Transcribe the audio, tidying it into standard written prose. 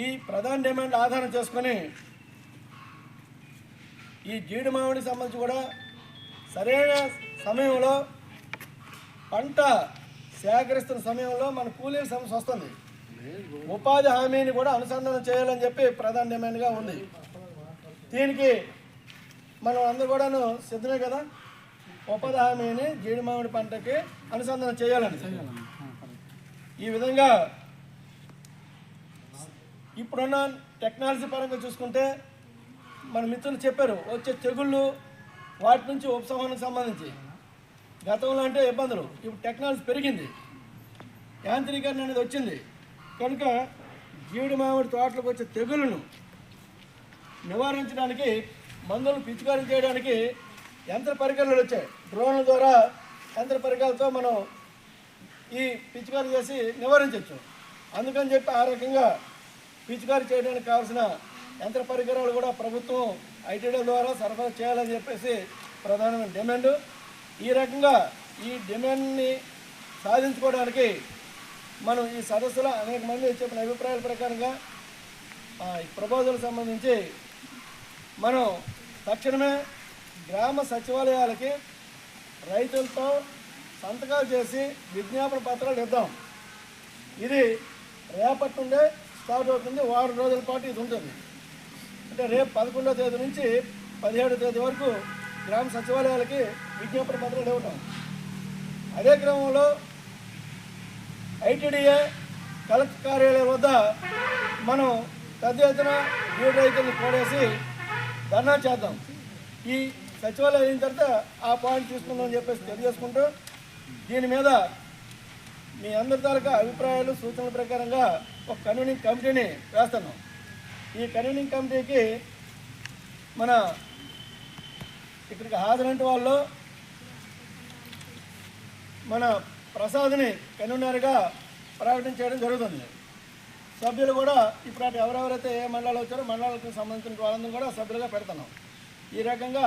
ఈ ప్రధాన డిమాండ్ ఆధారం చేసుకొని ఈ జీడి మామిడికి సంబంధించి కూడా సరైన సమయంలో పంట సేకరిస్తున్న సమయంలో మన కూలీల సమస్య వస్తుంది. ఉపాధి హామీని కూడా అనుసంధానం చేయాలని చెప్పి ప్రధాన డిమాండ్గా ఉంది. దీనికి మనం అందరూ కూడాను సిద్ధమే కదా. ఉపాధి హామీని జీడి మామిడి పంటకి అనుసంధానం చేయాలని ఈ విధంగా ఇప్పుడున్న టెక్నాలజీ పరంగా చూసుకుంటే మన మిత్రులు చెప్పారు వచ్చే తెగుళ్ళు వాటి నుంచి ఉపశమనానికి సంబంధించి గతంలో అంటే ఇబ్బందులు, ఇప్పుడు టెక్నాలజీ పెరిగింది, యాంత్రీకరణ అనేది వచ్చింది కనుక జీడి మామిడి తోటలకు వచ్చే తెగుళ్ళను నివారించడానికి మందులను పిచికారీ చేయడానికి యంత్ర పరికరాలు వచ్చాయి. డ్రోన్ల ద్వారా యంత్ర పరికరాలతో మనం ఈ పిచికారీ చేసి నివారించవచ్చు. అందుకని చెప్పి ఆ రకంగా పిచికారీ చేయడానికి కావాల్సిన యంత్ర పరికరాలు కూడా ప్రభుత్వం ఐటీడీ ద్వారా సరఫరా చేయాలని చెప్పేసి ప్రధానమైన డిమాండ్. ఈ రకంగా ఈ డిమాండ్ని సాధించుకోవడానికి మనం ఈ సదస్సులో అనేక మంది చెప్పిన అభిప్రాయాల ప్రకారంగా ఈ ప్రపోజల్ సంబంధించి మనం తక్షణమే గ్రామ సచివాలయాలకి రైతులతో సంతకాలు చేసి విజ్ఞాపన పత్రాలు ఇద్దాం. ఇది రేపటి నుండే స్టార్ట్ అవుతుంది, వారం రోజుల పాటు ఇది ఉంటుంది. అంటే రేపు 11వ తేదీ నుంచి 17వ తేదీ వరకు గ్రామ సచివాలయాలకి విజ్ఞాపన పత్రాలు ఇవ్వటం. అదే క్రమంలో ఐటీడీఏ కలెక్టర్ కార్యాలయం వద్ద మనం పెద్ద ఎత్తున జీడి రైతులను కూడేసి ధర్నా చేద్దాం. ఈ సచివాలయం అయిన తర్వాత ఆ పాయింట్ తీసుకుందామని చెప్పేసి తెలియజేసుకుంటూ దీని మీద మీ అందరి తాలూకా అభిప్రాయాలు సూచనల ప్రకారంగా ఒక కన్వీనింగ్ కమిటీని వేస్తున్నాం. ఈ కన్వీనింగ్ కమిటీకి మన ఇక్కడికి హాజరైన వాళ్ళు మన ప్రసాద్ని కన్వీనర్గా ప్రకటన చేయడం జరుగుతుంది. సభ్యులు కూడా ఇప్పుడు ఎవరెవరైతే ఏ మండలాలు వచ్చారో మండలాలకు సంబంధించిన వాళ్ళందరూ కూడా సభ్యులుగా పెడుతున్నాం. ఈ రకంగా